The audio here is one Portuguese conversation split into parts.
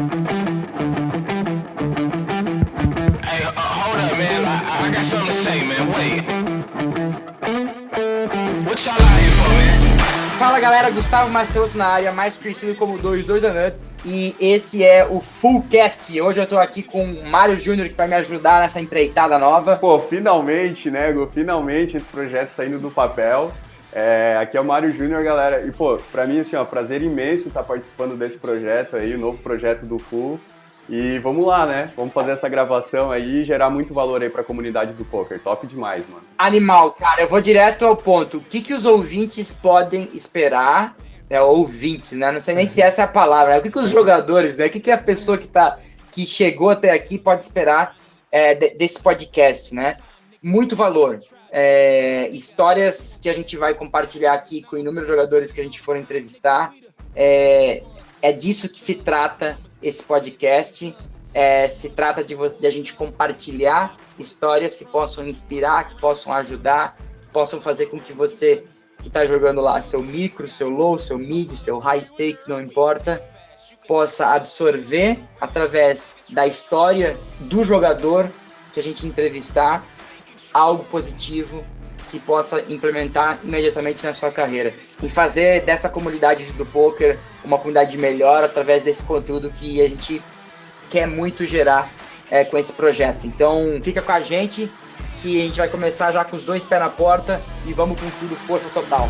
Hey, hold up, man. I got something to say, man. Wait. What y'all out here for, man? Fala galera, Gustavo Mastrotto na área, mais conhecido como Dois Donuts, e esse é o Fullcast. Hoje eu tô aqui com o Mário Júnior, que vai me ajudar nessa empreitada nova. Pô, finalmente, né, Gu? Finalmente esse projeto saindo do papel. Aqui é o Mário Júnior, galera, e pô, pra mim, assim, ó, prazer imenso estar participando desse projeto aí, o novo projeto do Full. E vamos lá, né? Vamos fazer essa gravação aí e gerar muito valor aí pra comunidade do poker. Top demais, mano. Animal, cara, eu vou direto ao ponto. O que os ouvintes podem esperar? Ouvintes, né? Não sei nem se essa é a palavra. O que os jogadores, né? O que a pessoa que chegou até aqui pode esperar desse podcast, né? Muito valor. Histórias que a gente vai compartilhar aqui com inúmeros jogadores que a gente for entrevistar. É disso que se trata esse podcast. Se trata de a gente compartilhar histórias que possam inspirar, que possam ajudar, que possam fazer com que você que está jogando lá seu micro, seu low, seu mid, seu high stakes, não importa, possa absorver através da história do jogador que a gente entrevistar algo positivo que possa implementar imediatamente na sua carreira e fazer dessa comunidade do poker uma comunidade melhor através desse conteúdo que a gente quer muito gerar com esse projeto. Então fica com a gente que a gente vai começar já com os dois pés na porta e vamos com tudo, força total.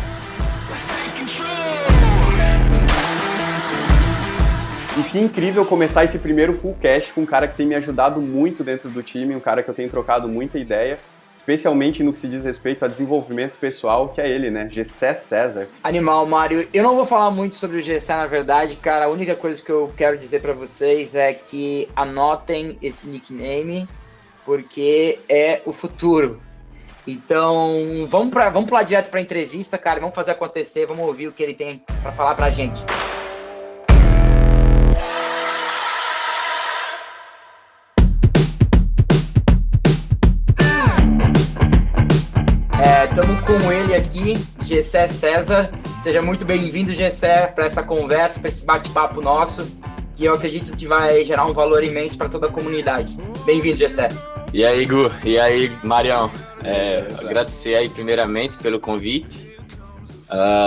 E que incrível começar esse primeiro Fullcast com um cara que tem me ajudado muito dentro do time, um cara que eu tenho trocado muita ideia, especialmente no que se diz respeito a desenvolvimento pessoal, que é ele, né? Gessé César. Animal, Mário. Eu não vou falar muito sobre o Gessé, na verdade, cara. A única coisa que eu quero dizer pra vocês é que anotem esse nickname, porque é o futuro. Então, vamos pular direto pra entrevista, cara. Vamos fazer acontecer, vamos ouvir o que ele tem pra falar pra gente. Estamos com ele aqui, Gessé César. Seja muito bem-vindo, Gessé, para essa conversa, para esse bate-papo nosso, que eu acredito que vai gerar um valor imenso para toda a comunidade. Bem-vindo, Gessé. E aí, Gu? E aí, Marião? Agradecer aí primeiramente pelo convite.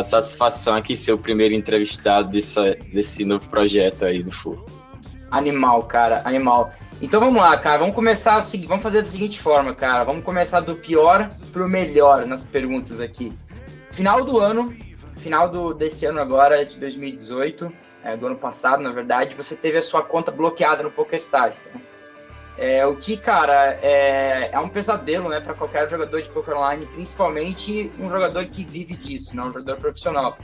Satisfação aqui ser o primeiro entrevistado desse novo projeto aí do Full. Animal, cara, animal. Então vamos lá, cara, vamos fazer da seguinte forma, cara, vamos começar do pior pro melhor nas perguntas aqui. Final desse ano agora, de 2018, do ano passado, na verdade, você teve a sua conta bloqueada no PokerStars, né? O que, cara, é um pesadelo, né, para qualquer jogador de poker online, principalmente um jogador que vive disso, né, um jogador profissional.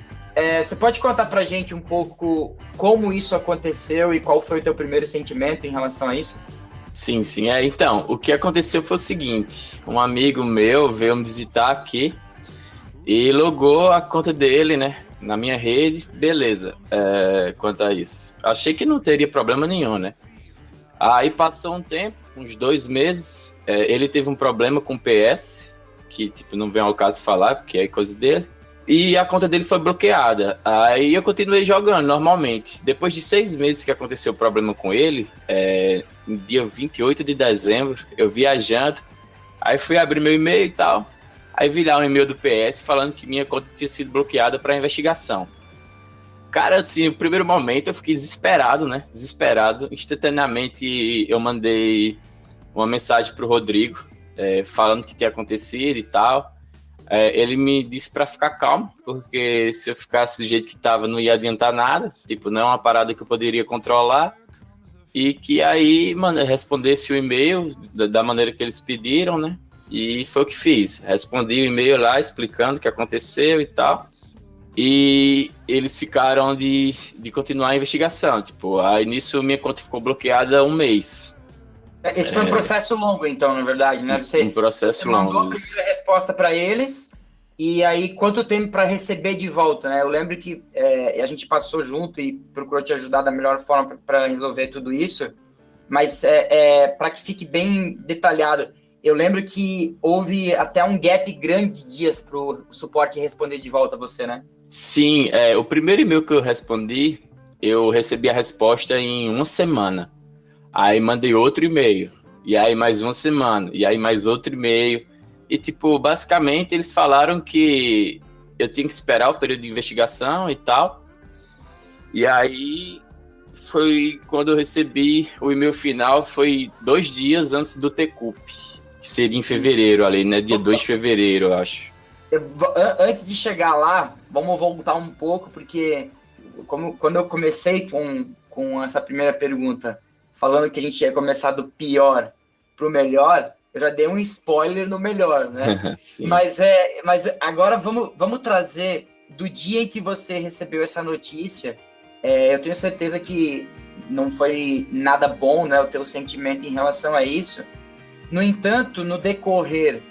Você pode contar pra gente um pouco como isso aconteceu e qual foi o teu primeiro sentimento em relação a isso? Sim. Então, o que aconteceu foi o seguinte. Um amigo meu veio me visitar aqui e logou a conta dele, né, na minha rede. Beleza, quanto a isso. Achei que não teria problema nenhum, né? Aí passou um tempo, uns 2 meses, ele teve um problema com o PS, que tipo, não vem ao caso falar, porque é coisa dele. E a conta dele foi bloqueada. Aí eu continuei jogando normalmente. Depois de 6 meses que aconteceu o problema com ele, no dia 28 de dezembro, eu viajando, aí fui abrir meu e-mail e tal. Aí vi lá um e-mail do PS falando que minha conta tinha sido bloqueada para investigação. Cara, assim, no primeiro momento eu fiquei desesperado, né? Desesperado. Instantaneamente eu mandei uma mensagem pro Rodrigo, falando o que tinha acontecido e tal. Ele me disse pra ficar calmo, porque se eu ficasse do jeito que tava, não ia adiantar nada. Tipo, não é uma parada que eu poderia controlar. E que aí, mano, eu respondesse o e-mail da maneira que eles pediram, né? E foi o que fiz. Respondi o e-mail lá, explicando o que aconteceu e tal. E eles ficaram de continuar a investigação. Tipo, aí nisso minha conta ficou bloqueada 1 mês. Esse foi um processo longo, então, na verdade, né? Você mandou a primeira resposta para eles, e aí quanto tempo para receber de volta, né? Eu lembro que a gente passou junto e procurou te ajudar da melhor forma para resolver tudo isso, mas para que fique bem detalhado, eu lembro que houve até um gap grande de dias para o suporte responder de volta a você, né? Sim, o primeiro e-mail que eu respondi eu recebi a resposta em uma semana. Aí mandei outro e-mail, e aí mais uma semana, e aí mais outro e-mail. E, tipo, basicamente eles falaram que eu tinha que esperar o período de investigação e tal. E aí foi quando eu recebi o e-mail final, foi 2 dias antes do TCUP, que seria em fevereiro ali, né? Dia 2 de fevereiro, eu acho. Antes de chegar lá, vamos voltar um pouco, porque quando eu comecei com essa primeira pergunta, falando que a gente ia começar do pior pro melhor, eu já dei um spoiler no melhor, né? mas agora vamos trazer do dia em que você recebeu essa notícia. Eu tenho certeza que não foi nada bom, né, o teu sentimento em relação a isso. No entanto, no decorrer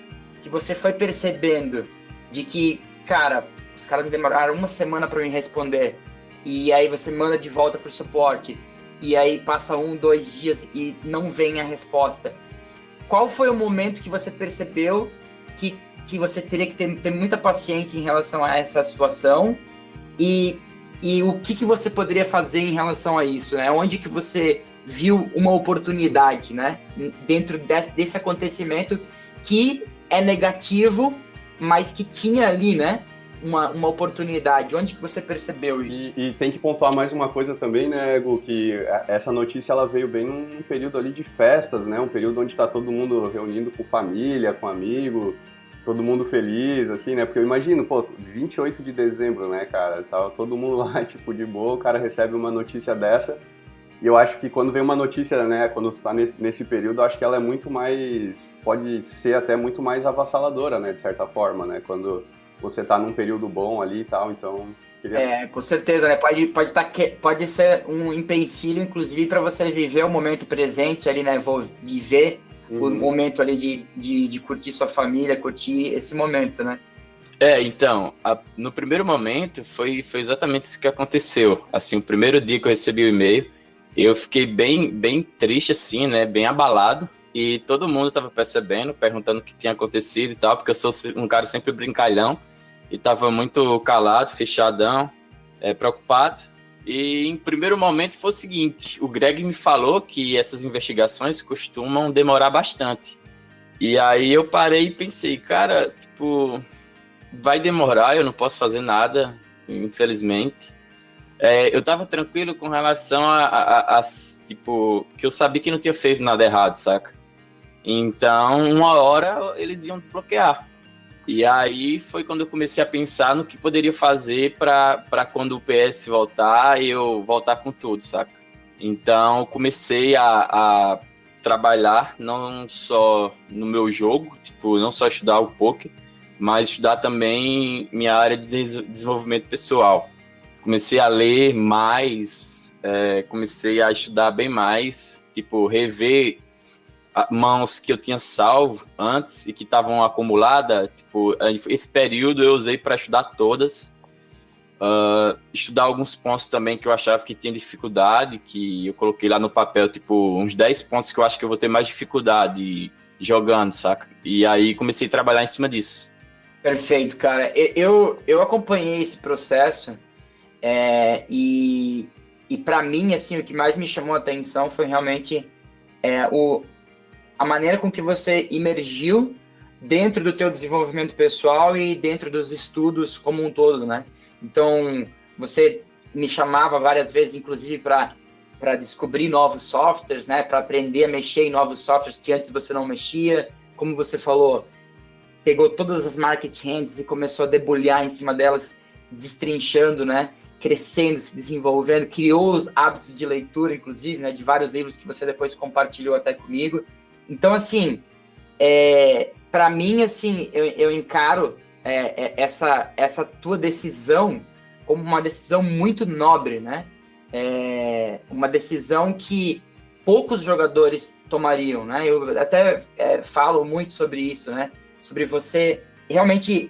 que você foi percebendo de que, cara, os caras demoraram uma semana para me responder, e aí você manda de volta pro suporte, e aí passa 1-2 dias e não vem a resposta. Qual foi o momento que você percebeu que você teria que ter muita paciência em relação a essa situação? E o que você poderia fazer em relação a isso, né? Onde que você viu uma oportunidade, né? Dentro desse acontecimento que é negativo, mas que tinha ali, né? Uma oportunidade. Onde que você percebeu isso? E tem que pontuar mais uma coisa também, né, Ego, que essa notícia ela veio bem num período ali de festas, né? Um período onde está todo mundo reunindo com família, com amigo, todo mundo feliz, assim, né? Porque eu imagino, 28 de dezembro, né, cara? Tava todo mundo lá, tipo, de boa, o cara recebe uma notícia dessa. E eu acho que quando vem uma notícia, né, quando você tá nesse período, eu acho que ela é muito mais, pode ser até muito mais avassaladora, né, de certa forma, né? Quando você tá num período bom ali e tal, então... Com certeza, né? Pode ser um empecilho, inclusive, para você viver o momento presente ali, né? Vou viver o momento ali de curtir sua família, curtir esse momento, né? Então, no primeiro momento foi exatamente isso que aconteceu. Assim, o primeiro dia que eu recebi o e-mail, eu fiquei bem triste, assim, né? Bem abalado. E todo mundo estava percebendo, perguntando o que tinha acontecido e tal, porque eu sou um cara sempre brincalhão. E estava muito calado, fechadão, preocupado. E em primeiro momento foi o seguinte, o Greg me falou que essas investigações costumam demorar bastante. E aí eu parei e pensei, cara, tipo, vai demorar, eu não posso fazer nada, infelizmente. Eu tava tranquilo com relação a tipo, que eu sabia que não tinha feito nada errado, saca? Então, uma hora eles iam desbloquear. E aí foi quando eu comecei a pensar no que poderia fazer para quando o PS voltar, eu voltar com tudo, saca? Então, comecei a trabalhar não só no meu jogo, tipo, não só estudar o poker, mas estudar também minha área de desenvolvimento pessoal. Comecei a ler mais, comecei a estudar bem mais, tipo, rever mãos que eu tinha salvo antes e que estavam acumuladas, tipo, esse período eu usei para estudar todas, estudar alguns pontos também que eu achava que tinha dificuldade, que eu coloquei lá no papel, tipo, uns 10 pontos que eu acho que eu vou ter mais dificuldade jogando, saca? E aí comecei a trabalhar em cima disso. Perfeito, cara. Eu acompanhei esse processo e para mim, assim, o que mais me chamou a atenção foi realmente a maneira com que você imergiu dentro do teu desenvolvimento pessoal e dentro dos estudos como um todo, né? Então, você me chamava várias vezes, inclusive, para descobrir novos softwares, né? Para aprender a mexer em novos softwares que antes você não mexia. Como você falou, pegou todas as market hands e começou a debulhar em cima delas, destrinchando, né? Crescendo, se desenvolvendo, criou os hábitos de leitura, inclusive, né? De vários livros que você depois compartilhou até comigo. Então, assim, para mim, assim, eu encaro essa tua decisão como uma decisão muito nobre, né? Uma decisão que poucos jogadores tomariam, né? Eu até falo muito sobre isso, né? Sobre você realmente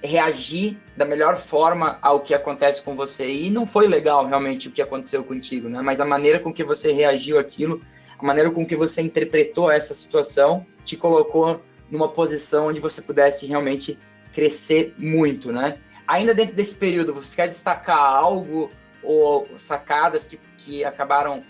reagir da melhor forma ao que acontece com você. E não foi legal, realmente, o que aconteceu contigo, né? Mas a maneira com que você reagiu àquilo, a maneira com que você interpretou essa situação te colocou numa posição onde você pudesse realmente crescer muito, né? Ainda dentro desse período, você quer destacar algo ou sacadas que acabaram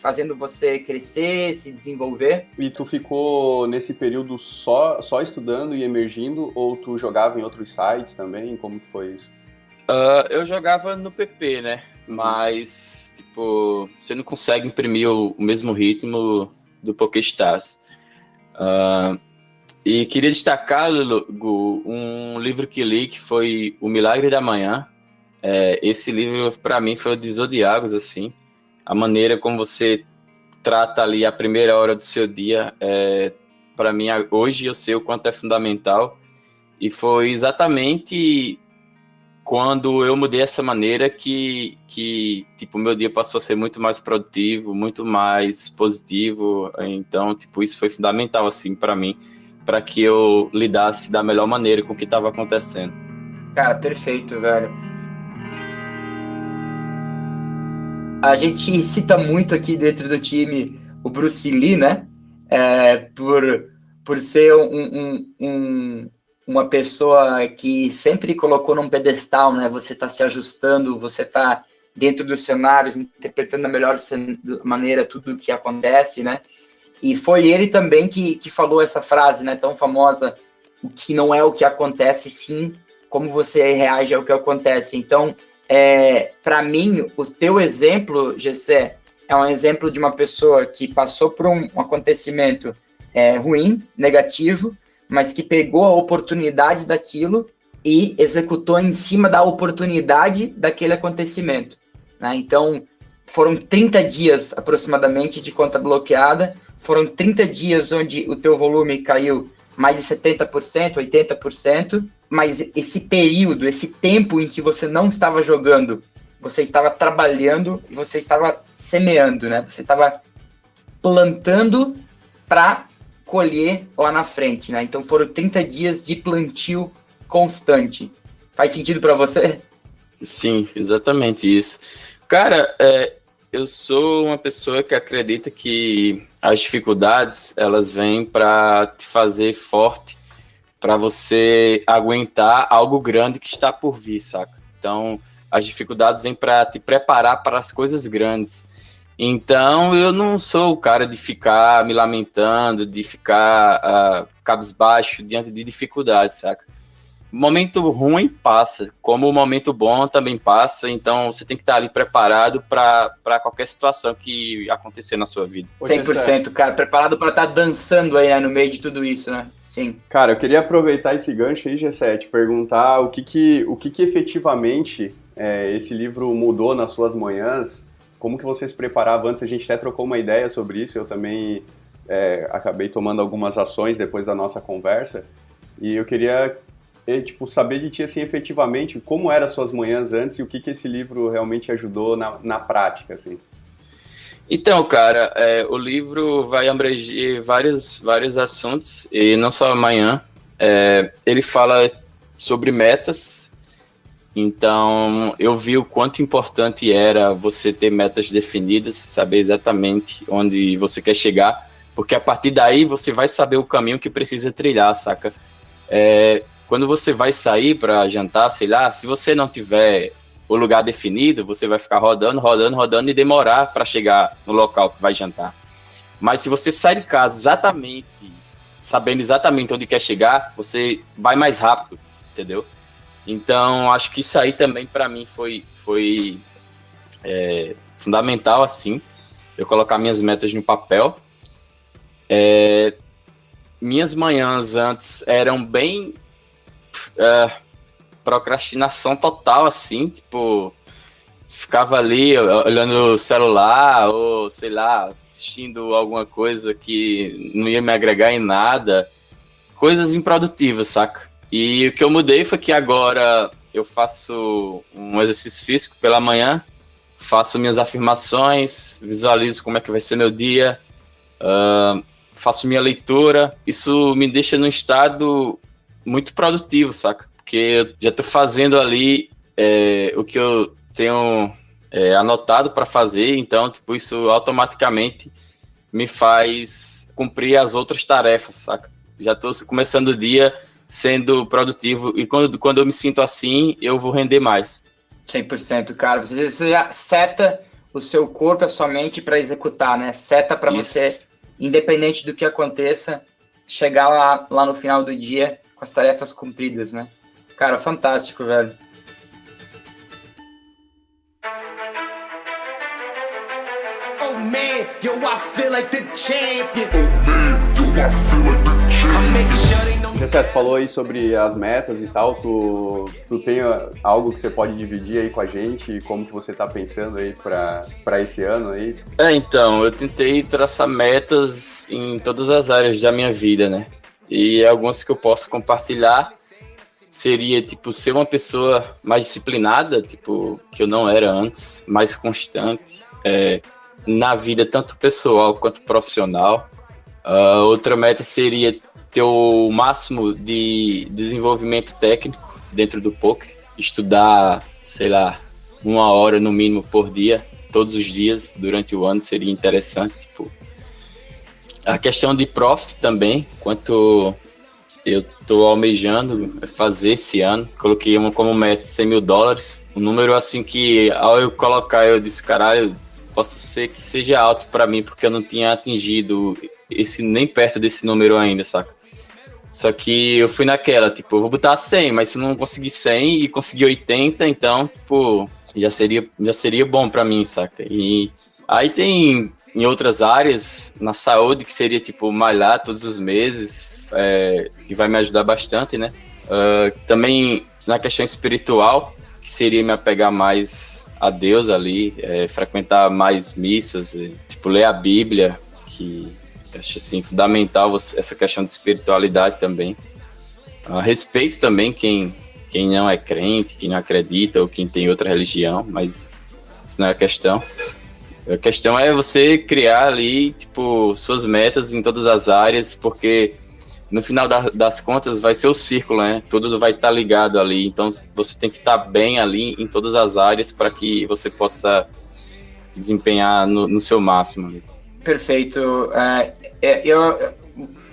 fazendo você crescer, se desenvolver? E tu ficou nesse período só estudando e emergindo, ou tu jogava em outros sites também? Como que foi isso? Eu jogava no PP, né? Mas, tipo, você não consegue imprimir o mesmo ritmo do PokéStars. E queria destacar, Gu, um livro que li, que foi O Milagre da Manhã. Esse livro, para mim, foi o divisor de águas, assim. A maneira como você trata ali a primeira hora do seu dia, para mim, hoje eu sei o quanto é fundamental. E foi exatamente quando eu mudei essa maneira que tipo, meu dia passou a ser muito mais produtivo, muito mais positivo. Então, tipo, isso foi fundamental, assim, para mim, para que eu lidasse da melhor maneira com o que estava acontecendo. Cara, perfeito, velho. A gente cita muito aqui dentro do time o Bruce Lee, né? Por ser uma pessoa que sempre colocou num pedestal, né? Você está se ajustando, você está dentro dos cenários, interpretando da melhor maneira tudo o que acontece, né? E foi ele também que falou essa frase, né? Tão famosa, que não é o que acontece, sim como você reage ao que acontece. Então, para mim, o teu exemplo, Gessé, é um exemplo de uma pessoa que passou por um acontecimento ruim, negativo, mas que pegou a oportunidade daquilo e executou em cima da oportunidade daquele acontecimento, né? Então, foram 30 dias aproximadamente de conta bloqueada, foram 30 dias onde o teu volume caiu mais de 70%, 80%, mas esse período, esse tempo em que você não estava jogando, você estava trabalhando e você estava semeando, né? Você estava plantando para colher lá na frente, né? Então foram 30 dias de plantio constante. Faz sentido para você? Sim, exatamente isso. Cara, eu sou uma pessoa que acredita que as dificuldades, elas vêm para te fazer forte, para você aguentar algo grande que está por vir, saca? Então, as dificuldades vêm para te preparar para as coisas grandes. Então, eu não sou o cara de ficar me lamentando, de ficar cabisbaixo diante de dificuldades, saca? O momento ruim passa, como o momento bom também passa, então você tem que estar ali preparado para qualquer situação que acontecer na sua vida. 100%, cara, preparado para estar dançando aí, né, no meio de tudo isso, né? Sim. Cara, eu queria aproveitar esse gancho aí, Gessé, te perguntar o que efetivamente esse livro mudou nas suas manhãs, como que você se preparava antes, a gente até trocou uma ideia sobre isso, eu também acabei tomando algumas ações depois da nossa conversa, e eu queria saber de ti, assim, efetivamente, como eram as suas manhãs antes e o que esse livro realmente ajudou na prática, assim. Então, cara, o livro vai abranger vários assuntos, e não só amanhã. Ele fala sobre metas, então eu vi o quanto importante era você ter metas definidas, saber exatamente onde você quer chegar, porque a partir daí você vai saber o caminho que precisa trilhar, saca? Quando você vai sair para jantar, sei lá, se você não tiver o lugar definido, você vai ficar rodando e demorar para chegar no local que vai jantar. Mas se você sai de casa sabendo exatamente onde quer chegar, você vai mais rápido, entendeu? Então, acho que isso aí também para mim foi fundamental, assim, eu colocar minhas metas no papel. Minhas manhãs antes eram bem procrastinação total, assim, tipo, ficava ali olhando o celular ou, sei lá, assistindo alguma coisa que não ia me agregar em nada, coisas improdutivas, saca? E o que eu mudei foi que agora eu faço um exercício físico pela manhã, faço minhas afirmações, visualizo como é que vai ser meu dia, faço minha leitura, isso me deixa num estado muito produtivo, saca? Porque eu já tô fazendo ali o que eu tenho anotado para fazer, então, tipo, isso automaticamente me faz cumprir as outras tarefas, saca? Já tô começando o dia sendo produtivo, e quando eu me sinto assim, eu vou render mais. 100%, cara. Você já seta o seu corpo, a sua mente para executar, né? Seta para você, independente do que aconteça, chegar lá no final do dia com as tarefas cumpridas, né? Cara, fantástico, velho. Oh man, yo, I feel like the champion. Gessé, tu falou aí sobre as metas e tal, tu tem algo que você pode dividir aí com a gente, como que você tá pensando aí pra esse ano aí? Então, eu tentei traçar metas em todas as áreas da minha vida, né? E algumas que eu posso compartilhar seria, tipo, ser uma pessoa mais disciplinada, tipo, que eu não era antes, mais constante, na vida, tanto pessoal quanto profissional. Outra meta seria ter o máximo de desenvolvimento técnico dentro do poker, estudar, sei lá, 1 hora no mínimo por dia, todos os dias durante o ano seria interessante. Tipo, a questão de profit também, quanto eu estou almejando fazer esse ano, coloquei como meta $100 mil, um número assim que ao eu colocar eu disse, caralho, possa ser que seja alto para mim, porque eu não tinha atingido nem perto desse número ainda, saca? Só que eu fui naquela, tipo, eu vou botar 100, mas se eu não conseguir 100 e conseguir 80, então, tipo, já seria bom pra mim, saca? E aí tem em outras áreas, na saúde, que seria, tipo, malhar todos os meses, que vai me ajudar bastante, né? Também na questão espiritual, que seria me apegar mais a Deus ali, frequentar mais missas, tipo, ler a Bíblia, que acho assim, fundamental essa questão de espiritualidade também. Respeito também quem não é crente, quem não acredita ou quem tem outra religião, mas isso não é a questão. A questão é você criar ali, tipo, suas metas em todas as áreas, porque no final das contas vai ser o círculo, né? Tudo vai estar ligado ali, então você tem que estar bem ali em todas as áreas para que você possa desempenhar no seu máximo ali. Perfeito.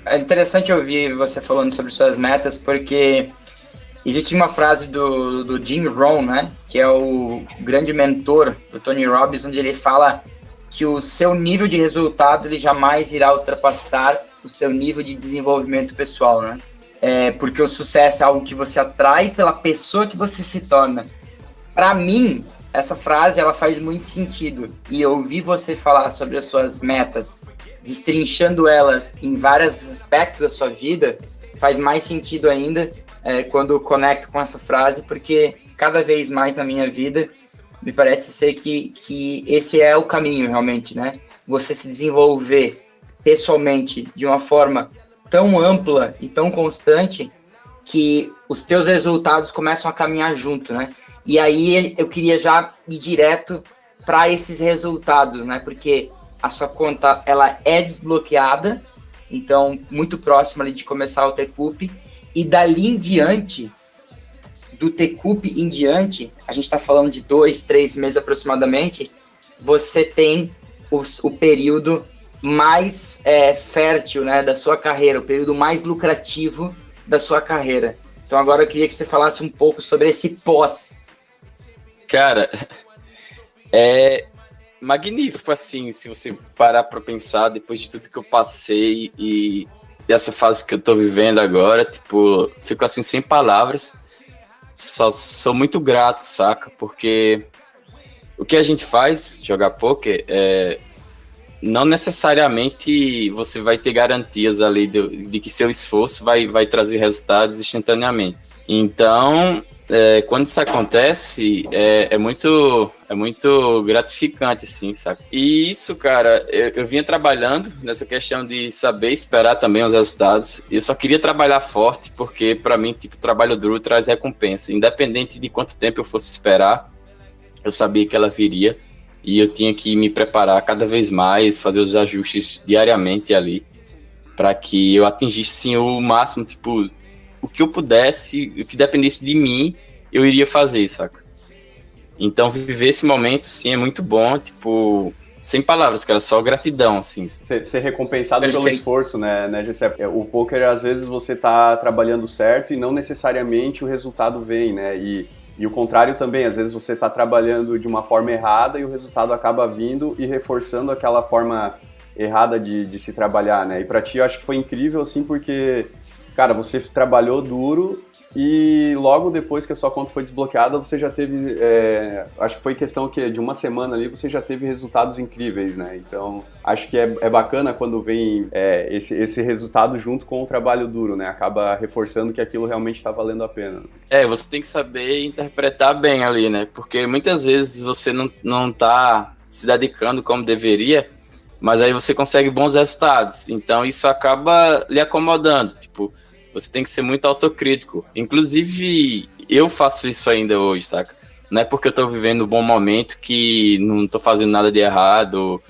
É interessante ouvir você falando sobre suas metas, porque existe uma frase do Jim Rohn, né, que é o grande mentor do Tony Robbins, onde ele fala que o seu nível de resultado ele jamais irá ultrapassar o seu nível de desenvolvimento pessoal, né? Porque o sucesso é algo que você atrai pela pessoa que você se torna. Para mim, essa frase ela faz muito sentido, e eu ouvi você falar sobre as suas metas, destrinchando elas em vários aspectos da sua vida, faz mais sentido ainda quando eu conecto com essa frase, porque cada vez mais na minha vida me parece ser que esse é o caminho realmente, né? Você se desenvolver pessoalmente de uma forma tão ampla e tão constante que os teus resultados começam a caminhar junto, né? E aí eu queria já ir direto para esses resultados, né? Porque a sua conta ela é desbloqueada, então muito próximo ali de começar o Tecup, e dali em diante, do Tecup em diante, a gente está falando de 2-3 meses aproximadamente, você tem o período mais fértil, né, da sua carreira, o período mais lucrativo da sua carreira. Então agora eu queria que você falasse um pouco sobre esse pós. Cara, é magnífico, assim, se você parar para pensar, depois de tudo que eu passei e dessa fase que eu tô vivendo agora, tipo, fico assim, sem palavras, só sou muito grato, saca? Porque o que a gente faz, jogar poker, não necessariamente você vai ter garantias ali de que seu esforço vai trazer resultados instantaneamente. Então, quando isso acontece, é muito gratificante, assim, sabe? E isso, cara, eu vinha trabalhando nessa questão de saber esperar também os resultados. Eu só queria trabalhar forte, porque para mim, tipo, trabalho duro traz recompensa. Independente de quanto tempo eu fosse esperar, eu sabia que ela viria. E eu tinha que me preparar cada vez mais, fazer os ajustes diariamente ali, para que eu atingisse, sim, o máximo, tipo, o que eu pudesse, o que dependesse de mim, eu iria fazer, saca? Então, viver esse momento, sim, é muito bom, tipo, sem palavras, cara, só gratidão, assim. Ser recompensado pelo esforço, né, Gessé? O poker, às vezes, você tá trabalhando certo e não necessariamente o resultado vem, né? E E o contrário também, às vezes você está trabalhando de uma forma errada e o resultado acaba vindo e reforçando aquela forma errada de se trabalhar, né? E para ti eu acho que foi incrível, assim, porque, cara, você trabalhou duro e logo depois que a sua conta foi desbloqueada, você já teve, acho que foi questão de uma semana ali, você já teve resultados incríveis, né? Então, acho que é bacana quando vem esse resultado junto com o trabalho duro, né? Acaba reforçando que aquilo realmente está valendo a pena. Você tem que saber interpretar bem ali, né? Porque muitas vezes você não tá se dedicando como deveria, mas aí você consegue bons resultados. Então, isso acaba lhe acomodando, tipo... Você tem que ser muito autocrítico. Inclusive, eu faço isso ainda hoje, saca? Não é porque eu tô vivendo um bom momento que não tô fazendo nada de errado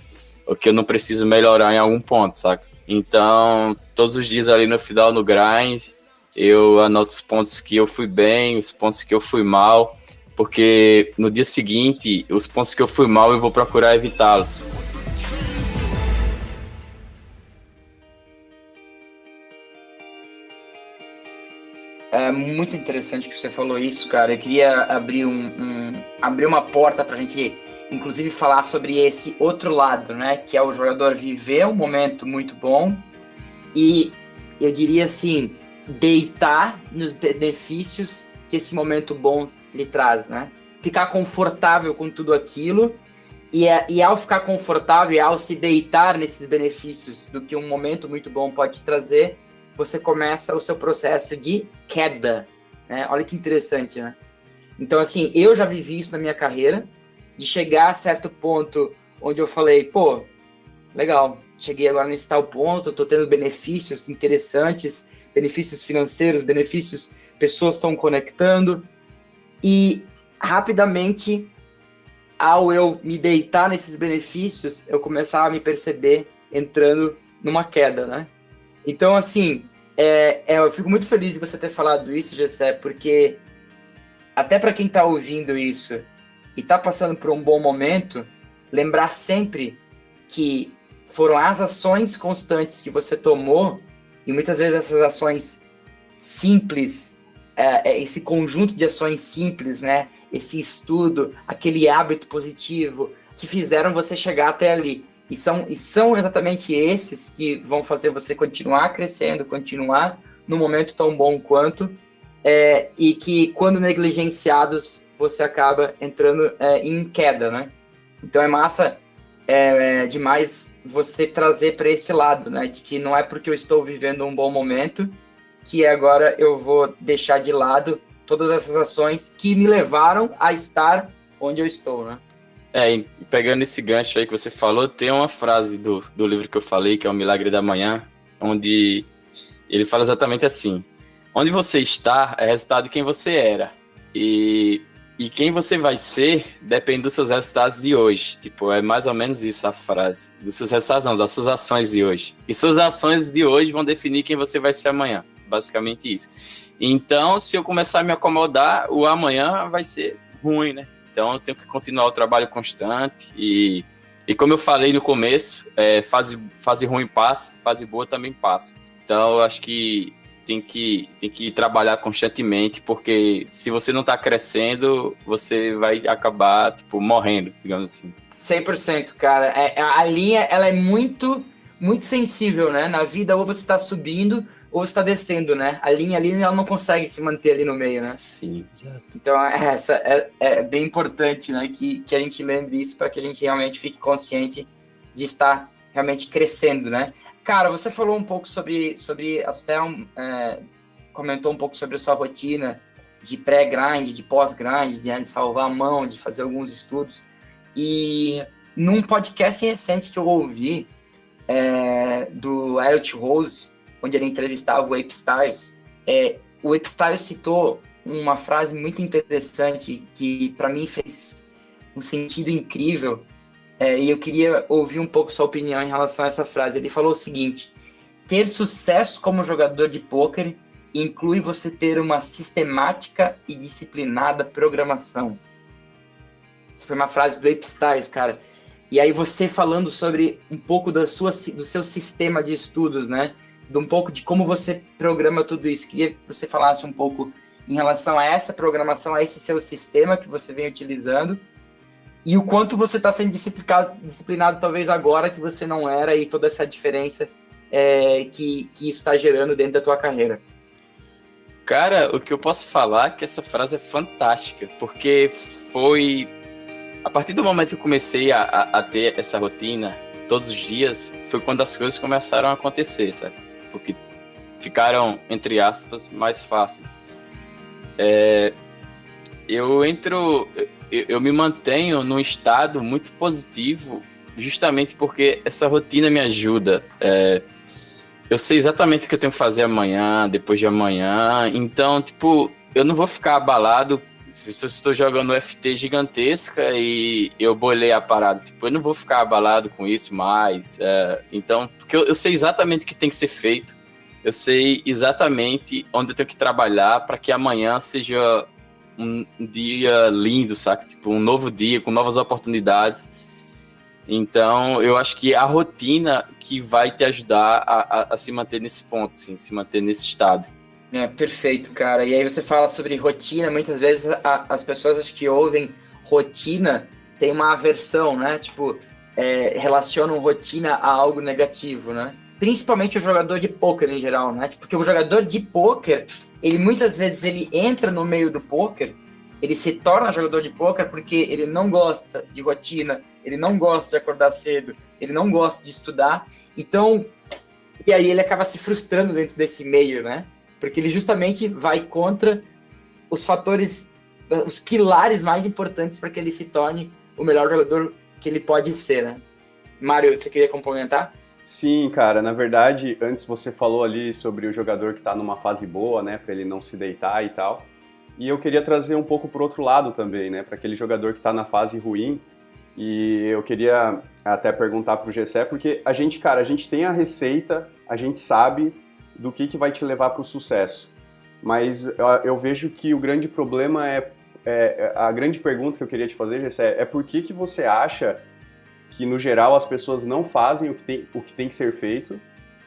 ou que eu não preciso melhorar em algum ponto, saca? Então, todos os dias ali no final, no grind, eu anoto os pontos que eu fui bem, os pontos que eu fui mal, porque no dia seguinte, os pontos que eu fui mal, eu vou procurar evitá-los. É muito interessante que você falou isso, cara. Eu queria abrir abrir uma porta pra gente, inclusive, falar sobre esse outro lado, né? Que é o jogador viver um momento muito bom e, eu diria assim, deitar nos benefícios que esse momento bom lhe traz, né? Ficar confortável com tudo aquilo e ao ficar confortável e ao se deitar nesses benefícios do que um momento muito bom pode te trazer, você começa o seu processo de queda, né? Olha que interessante, né? Então, assim, eu já vivi isso na minha carreira, de chegar a certo ponto onde eu falei, pô, legal, cheguei agora nesse tal ponto, tô tendo benefícios interessantes, benefícios financeiros, benefícios, pessoas estão conectando, e rapidamente, ao eu me deitar nesses benefícios, eu começava a me perceber entrando numa queda, né? Então, assim, eu fico muito feliz de você ter falado isso, Gessé, porque até para quem está ouvindo isso e está passando por um bom momento, lembrar sempre que foram as ações constantes que você tomou, e muitas vezes essas ações simples, esse conjunto de ações simples, né? Esse estudo, aquele hábito positivo, que fizeram você chegar até ali. E são exatamente esses que vão fazer você continuar crescendo, continuar no momento tão bom quanto, e que, quando negligenciados, você acaba entrando em queda, né? Então é massa demais você trazer para esse lado, né? De que não é porque eu estou vivendo um bom momento que agora eu vou deixar de lado todas essas ações que me levaram a estar onde eu estou, né? E pegando esse gancho aí que você falou, tem uma frase do livro que eu falei, que é O Milagre da Manhã, onde ele fala exatamente assim: onde você está é resultado de quem você era, e quem você vai ser depende dos seus resultados de hoje. Tipo, é mais ou menos isso a frase. Dos seus resultados não, das suas ações de hoje. E suas ações de hoje vão definir quem você vai ser amanhã. Basicamente isso. Então, se eu começar a me acomodar, o amanhã vai ser ruim, né? Então, eu tenho que continuar o trabalho constante e como eu falei no começo, fase ruim passa, fase boa também passa. Então, eu acho que tem que trabalhar constantemente, porque se você não está crescendo, você vai acabar, tipo, morrendo, digamos assim. 100%, cara. A linha, ela é muito, muito sensível, né? Na vida, ou você está subindo, ou você está descendo, né? A linha ali, ela não consegue se manter ali no meio, né? Sim, exato. Então, essa é bem importante, né? Que a gente lembre isso para que a gente realmente fique consciente de estar realmente crescendo, né? Cara, você falou um pouco sobre até comentou um pouco sobre a sua rotina de pré-grind, de pós-grind, de salvar a mão, de fazer alguns estudos. E num podcast recente que eu ouvi, do Elliot Rose, onde ele entrevistava o Ape Stars, o Ape Stars citou uma frase muito interessante que para mim fez um sentido incrível, e eu queria ouvir um pouco sua opinião em relação a essa frase. Ele falou o seguinte: ter sucesso como jogador de pôquer inclui você ter uma sistemática e disciplinada programação. Essa foi uma frase do Ape Stars, cara. E aí você falando sobre um pouco do seu sistema de estudos, né? Um pouco de como você programa tudo isso. Queria que você falasse um pouco em relação a essa programação, a esse seu sistema que você vem utilizando, e o quanto você está sendo disciplinado talvez agora que você não era, e toda essa diferença que isso está gerando dentro da tua carreira. Cara, o que eu posso falar é que essa frase é fantástica, porque foi a partir do momento que eu comecei a ter essa rotina todos os dias, foi quando as coisas começaram a acontecer, sabe? Porque ficaram, entre aspas, mais fáceis. Eu me mantenho num estado muito positivo, justamente porque essa rotina me ajuda. Eu sei exatamente o que eu tenho que fazer amanhã, depois de amanhã, então, tipo, eu não vou ficar abalado se eu estou jogando FT gigantesca e eu bolei a parada, tipo, eu não vou ficar abalado com isso mais, então, porque eu sei exatamente o que tem que ser feito, eu sei exatamente onde eu tenho que trabalhar para que amanhã seja um dia lindo, saca? Tipo, um novo dia, com novas oportunidades. Então, eu acho que a rotina que vai te ajudar a se manter nesse ponto, assim, se manter nesse estado. Perfeito, cara. E aí você fala sobre rotina, muitas vezes as pessoas acho que ouvem rotina, tem uma aversão, né? Tipo, relacionam rotina a algo negativo, né? Principalmente o jogador de pôquer em geral, né? Porque o jogador de pôquer, ele muitas vezes ele entra no meio do pôquer, ele se torna jogador de pôquer porque ele não gosta de rotina, ele não gosta de acordar cedo, ele não gosta de estudar, então, e aí ele acaba se frustrando dentro desse meio, né? Porque ele justamente vai contra os fatores, os pilares mais importantes para que ele se torne o melhor jogador que ele pode ser, né? Mário, você queria complementar? Sim, cara, na verdade, antes você falou ali sobre o jogador que está numa fase boa, né, para ele não se deitar e tal, e eu queria trazer um pouco pro outro lado também, né, para aquele jogador que está na fase ruim, e eu queria até perguntar pro Gessé, porque a gente tem a receita, a gente sabe do que vai te levar para o sucesso, mas eu vejo que o grande problema a grande pergunta que eu queria te fazer, Gessé, é por que você acha que, no geral, as pessoas não fazem o que tem que ser feito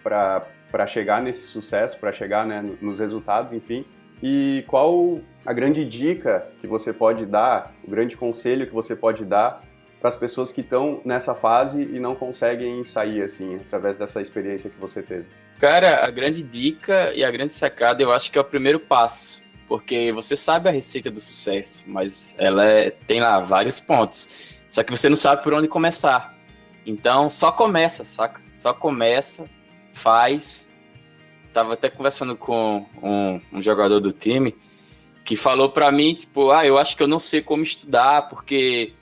para chegar nesse sucesso, para chegar, né, nos resultados, enfim. E qual a grande dica que você pode dar, o grande conselho que você pode dar para as pessoas que estão nessa fase e não conseguem sair, assim, através dessa experiência que você teve? Cara, a grande dica e a grande sacada, eu acho que é o primeiro passo, porque você sabe a receita do sucesso, mas ela tem lá vários pontos. Só que você não sabe por onde começar. Então, só começa, saca? Só começa, faz. Tava até conversando com um jogador do time que falou pra mim, tipo, eu acho que eu não sei como estudar, porque,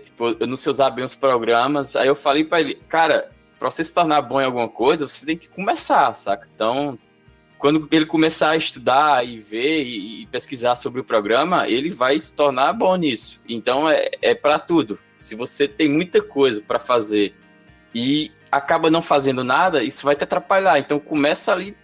tipo, eu não sei usar bem os programas. Aí eu falei pra ele, cara, pra você se tornar bom em alguma coisa, você tem que começar, saca? Então, quando ele começar a estudar e ver e pesquisar sobre o programa, ele vai se tornar bom nisso. Então, é para tudo. Se você tem muita coisa para fazer e acaba não fazendo nada, isso vai te atrapalhar. Então, começa ali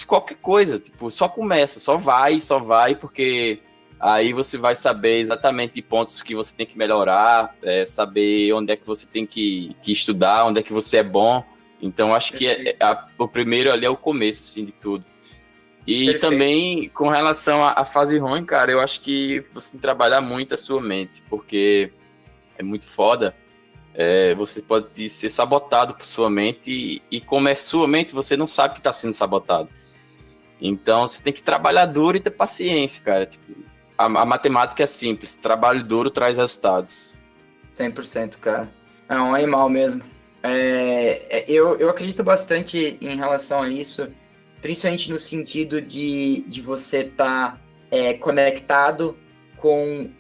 qualquer coisa. Tipo, só começa, só vai, porque aí você vai saber exatamente pontos que você tem que melhorar, saber onde é que você tem que estudar, onde é que você é bom. Então, acho que o primeiro ali é o começo, assim, de tudo. E perfeito. Também, com relação à fase ruim, cara, eu acho que você tem que trabalhar muito a sua mente, porque é muito foda. Você pode ser sabotado por sua mente, e como é sua mente, você não sabe que está sendo sabotado. Então, você tem que trabalhar duro e ter paciência, cara. Tipo, a matemática é simples, trabalho duro traz resultados. 100%, cara. É um animal mesmo. Eu acredito bastante em relação a isso, principalmente no sentido de você estar conectado com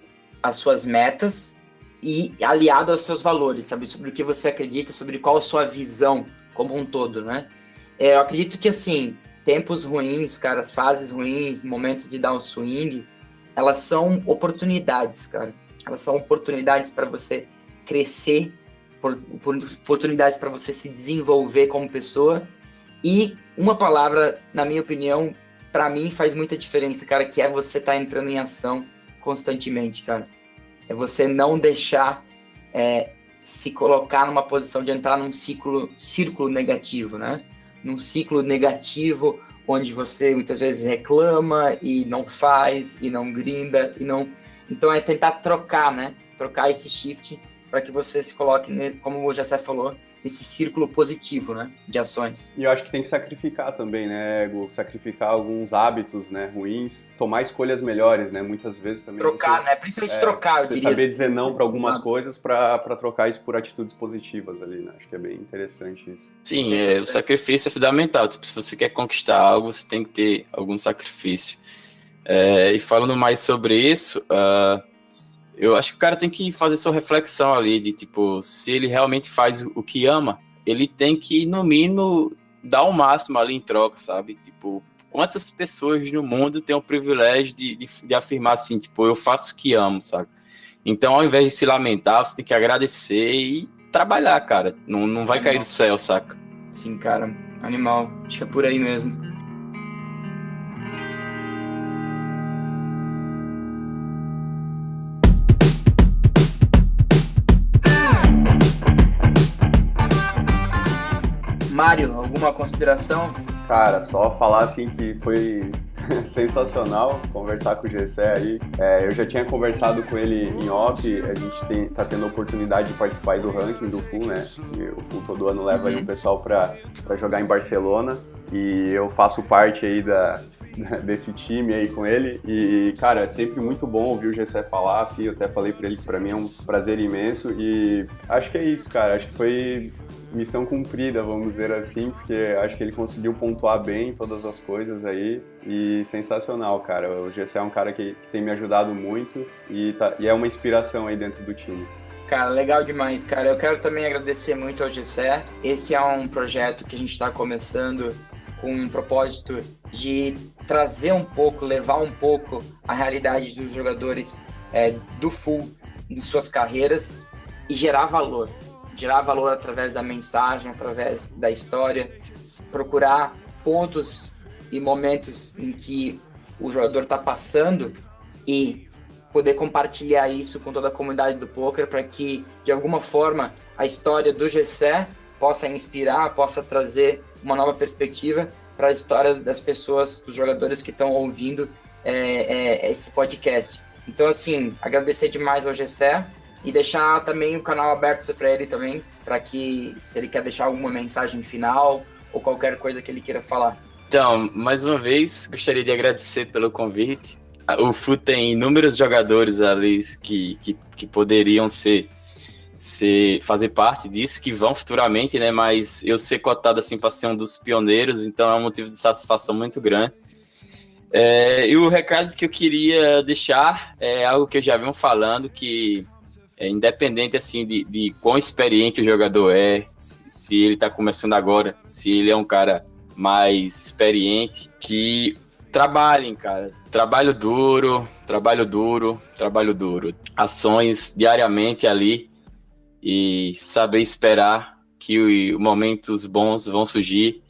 as suas metas e aliado aos seus valores, sabe? Sobre o que você acredita, sobre qual a sua visão como um todo, né? Eu acredito que, assim, tempos ruins, cara, as fases ruins, momentos de downswing, elas são oportunidades, cara. Elas são oportunidades para você crescer, oportunidades para você se desenvolver como pessoa. E uma palavra, na minha opinião, para mim faz muita diferença, cara, que é você estar entrando em ação constantemente, cara. É você não deixar se colocar numa posição de entrar num círculo negativo, né? Num ciclo negativo onde você muitas vezes reclama e não faz, e não grinda, e não... Então é tentar trocar, né? Trocar esse shift para que você se coloque, como o Jessé falou, nesse círculo positivo, né? De ações. E eu acho que tem que sacrificar também, né, Ego? Sacrificar alguns hábitos, né, ruins, tomar escolhas melhores, né? Muitas vezes também trocar, né? Principalmente trocar, eu você diria. saber dizer não para algumas Não. coisas para trocar isso por atitudes positivas ali, né? Acho que é bem interessante isso. Sim, o sacrifício é fundamental. Tipo, se você quer conquistar algo, você tem que ter algum sacrifício. E falando mais sobre isso, eu acho que o cara tem que fazer sua reflexão ali de, tipo, se ele realmente faz o que ama, ele tem que, no mínimo, dar o máximo ali em troca, sabe? Tipo, quantas pessoas no mundo têm o privilégio de afirmar assim, tipo, eu faço o que amo, sabe? Então, ao invés de se lamentar, você tem que agradecer e trabalhar, cara. Não vai cair do céu, saca? Sim, cara. Animal. Acho que é por aí mesmo. Mário, alguma consideração? Cara, só falar assim que foi sensacional conversar com o Gessé aí. Eu já tinha conversado com ele em off, a gente tá tendo a oportunidade de participar aí do ranking do FUL, né? E o FUL todo ano leva aí um pessoal pra jogar em Barcelona e eu faço parte aí desse time aí com ele e, cara, é sempre muito bom ouvir o Gessé falar, assim, eu até falei pra ele que pra mim é um prazer imenso e acho que é isso, cara, acho que foi missão cumprida, vamos dizer assim, porque acho que ele conseguiu pontuar bem todas as coisas aí e sensacional, cara. O Gessé é um cara que tem me ajudado muito e é uma inspiração aí dentro do time. Cara, legal demais, cara. Eu quero também agradecer muito ao Gessé. Esse é um projeto que a gente está começando com um propósito de trazer um pouco, levar um pouco a realidade dos jogadores do FUL em suas carreiras e gerar valor através da mensagem, através da história, procurar pontos e momentos em que o jogador está passando e poder compartilhar isso com toda a comunidade do poker para que, de alguma forma, a história do Gessé possa inspirar, possa trazer uma nova perspectiva para a história das pessoas, dos jogadores que estão ouvindo esse podcast. Então, assim, agradecer demais ao Gessé e deixar também o canal aberto para ele também, para que, se ele quer deixar alguma mensagem final ou qualquer coisa que ele queira falar. Então, mais uma vez, gostaria de agradecer pelo convite. O FUL tem inúmeros jogadores ali que poderiam fazer parte disso, que vão futuramente, né? Mas eu ser cotado assim para ser um dos pioneiros, então é um motivo de satisfação muito grande. E o recado que eu queria deixar é algo que eu já venho falando, que independente assim de quão experiente o jogador se ele está começando agora, se ele é um cara mais experiente, que trabalhem, cara. Trabalho duro. Ações diariamente ali e saber esperar que momentos bons vão surgir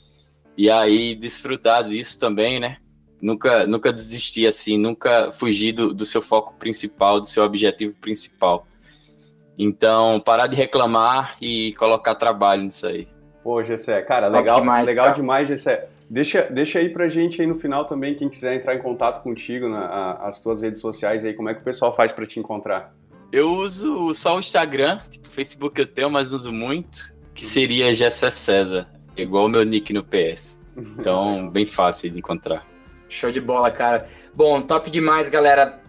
e aí desfrutar disso também, né? Nunca desistir assim, nunca fugir do seu foco principal, do seu objetivo principal. Então, parar de reclamar e colocar trabalho nisso aí. Pô, Gessé, cara, legal demais, Gessé. Deixa aí pra gente aí no final também, quem quiser entrar em contato contigo, as tuas redes sociais aí, como é que o pessoal faz pra te encontrar? Eu uso só o Instagram, tipo, Facebook eu tenho, mas uso muito, que seria Gessé César, igual o meu nick no PS. Então, bem fácil de encontrar. Show de bola, cara. Bom, top demais, galera.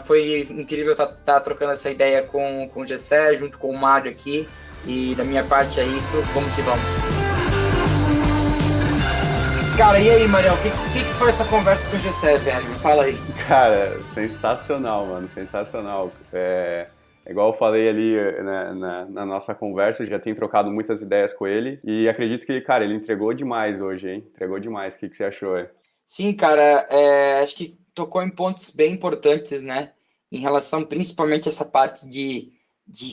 Foi incrível estar trocando essa ideia com o Gessé, junto com o Mário aqui. E da minha parte é isso, vamos que vamos. Cara, e aí, Marião, o que foi essa conversa com o Gessé, velho? Me fala aí. Cara, sensacional, mano, sensacional. Igual eu falei ali na nossa conversa, já tenho trocado muitas ideias com ele e acredito que, cara, ele entregou demais hoje, hein? Entregou demais. O que você achou, hein? Sim, cara, acho que tocou em pontos bem importantes, né? Em relação principalmente a essa parte de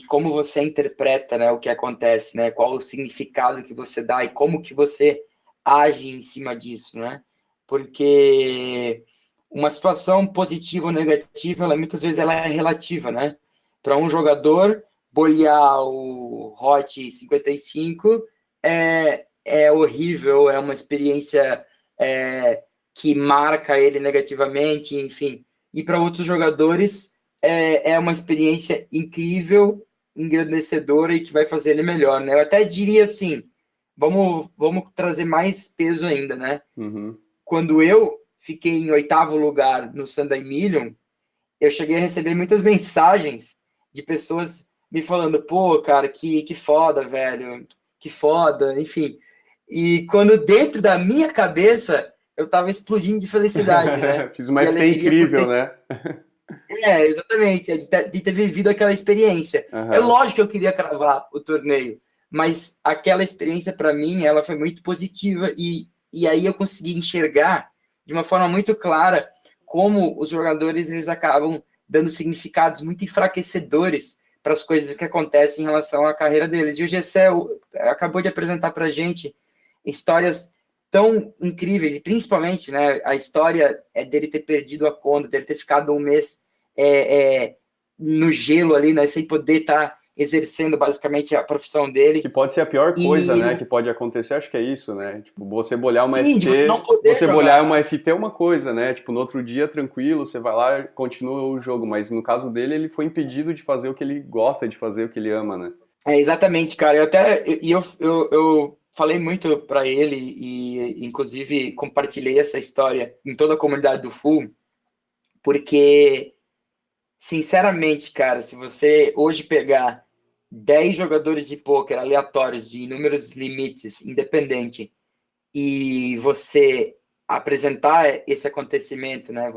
como você interpreta, né, o que acontece, né? Qual o significado que você dá e como que você age em cima disso, né? Porque uma situação positiva ou negativa, muitas vezes ela é relativa, né? Para um jogador, bolear o Hot 55 é horrível, é uma experiência que marca ele negativamente, enfim. E para outros jogadores é uma experiência incrível, engrandecedora e que vai fazer ele melhor, né? Eu até diria assim, vamos trazer mais peso ainda, né? Uhum. Quando eu fiquei em 8º lugar no Sunday Million, eu cheguei a receber muitas mensagens de pessoas me falando, pô, cara, que foda, velho, que foda, enfim. E quando dentro da minha cabeça, eu tava explodindo de felicidade, né? Fiz uma FT incrível, né? Exatamente, de ter vivido aquela experiência. Uhum. É lógico que eu queria cravar o torneio, mas aquela experiência, para mim, ela foi muito positiva e aí eu consegui enxergar de uma forma muito clara como os jogadores eles acabam dando significados muito enfraquecedores para as coisas que acontecem em relação à carreira deles. E o Gessé acabou de apresentar para a gente histórias tão incríveis, e principalmente, né, a história dele ter perdido a conta, dele ter ficado um mês no gelo ali, né, sem poder estar exercendo basicamente a profissão dele. Que pode ser a pior coisa, né, que pode acontecer, acho que é isso, né, tipo, você bolhar uma FT, você bolhar uma FT é uma coisa, né, tipo, no outro dia, tranquilo, você vai lá, continua o jogo, mas no caso dele, ele foi impedido de fazer o que ele gosta de fazer, o que ele ama, né. Exatamente, cara, eu falei muito para ele e, inclusive, compartilhei essa história em toda a comunidade do Full, porque, sinceramente, cara, se você hoje pegar 10 jogadores de pôquer aleatórios de inúmeros limites, independente, e você apresentar esse acontecimento, né,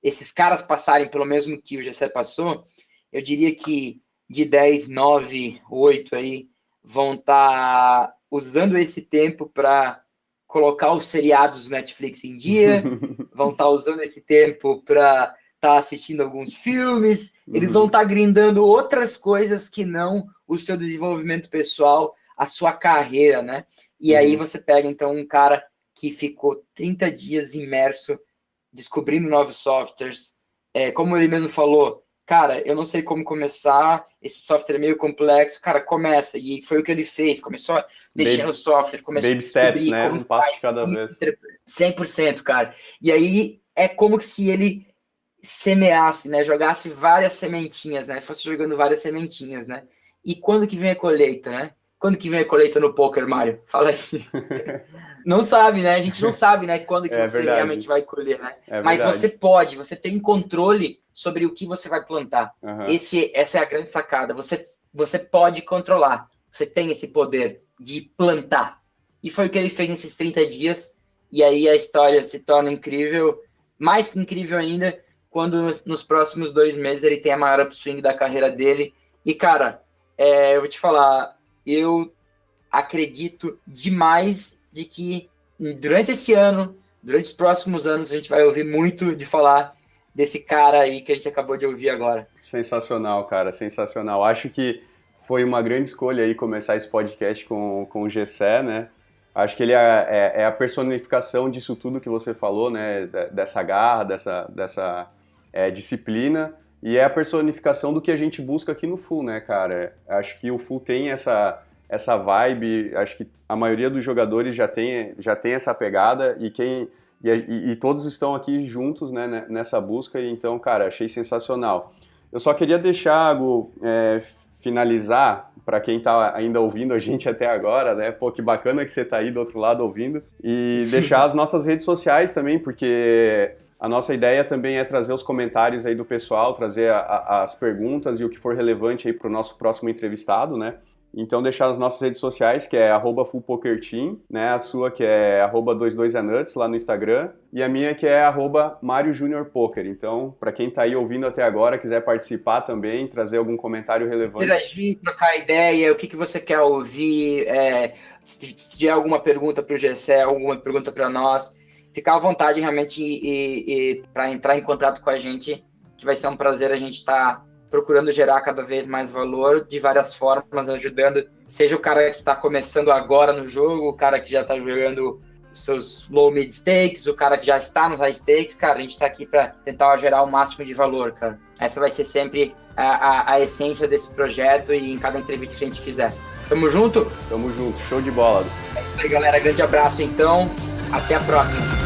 esses caras passarem pelo mesmo que o Gessé passou, eu diria que de 10, 9, 8 aí vão estar usando esse tempo para colocar os seriados do Netflix em dia, vão estar usando esse tempo para estar assistindo alguns filmes, eles vão estar grindando outras coisas que não o seu desenvolvimento pessoal, a sua carreira, né? E aí você pega, então, um cara que ficou 30 dias imerso, descobrindo novos softwares, como ele mesmo falou, cara, eu não sei como começar, esse software é meio complexo, cara, começa, e foi o que ele fez, começou a mexer no software, começou baby steps, né, como um passo de cada vez. 100%, cara, e aí é como se ele semeasse, né, jogasse várias sementinhas, né, fosse jogando várias sementinhas, né, e quando que vem a colheita, né? Quando que vem a colheita no poker, Mário? Fala aí. Não sabe, né? A gente não sabe, né? Quando que você realmente vai colher, né? Mas você tem controle sobre o que você vai plantar. Essa é a grande sacada. Você pode controlar. Você tem esse poder de plantar. E foi o que ele fez nesses 30 dias. E aí a história se torna incrível. Mais incrível ainda quando nos próximos 2 meses ele tem a maior upswing da carreira dele. E, cara, eu vou te falar... Eu acredito demais de que durante esse ano, durante os próximos anos, a gente vai ouvir muito de falar desse cara aí que a gente acabou de ouvir agora. Sensacional, cara, sensacional. Acho que foi uma grande escolha aí começar esse podcast com o Gessé, né? Acho que ele é a personificação disso tudo que você falou, né? Dessa garra, dessa disciplina. E é a personificação do que a gente busca aqui no Full, né, cara? Acho que o Full tem essa vibe, acho que a maioria dos jogadores já tem essa pegada e todos estão aqui juntos, né, nessa busca, e então, cara, achei sensacional. Eu só queria deixar, Gu, finalizar, para quem tá ainda ouvindo a gente até agora, né, pô, que bacana que você tá aí do outro lado ouvindo, e deixar as nossas redes sociais também, porque... A nossa ideia também é trazer os comentários aí do pessoal, trazer as perguntas e o que for relevante aí para o nosso próximo entrevistado, né? Então deixar as nossas redes sociais, que é @fullpokerteam, né? A sua que é @22anuts lá no Instagram, e a minha que é @mariojuniorpoker. Então, para quem tá aí ouvindo até agora, quiser participar também, trazer algum comentário relevante. Interagir, trocar ideia, o que você quer ouvir, se tiver alguma pergunta para o Gessé, alguma pergunta para nós, ficar à vontade realmente e para entrar em contato com a gente, que vai ser um prazer a gente estar procurando gerar cada vez mais valor de várias formas, ajudando, seja o cara que está começando agora no jogo, o cara que já está jogando os seus low mid stakes, o cara que já está nos high stakes, cara, a gente está aqui para tentar gerar o máximo de valor, cara. Essa vai ser sempre a essência desse projeto e em cada entrevista que a gente fizer. Tamo junto? Tamo junto, show de bola. É isso aí, galera, grande abraço então, até a próxima.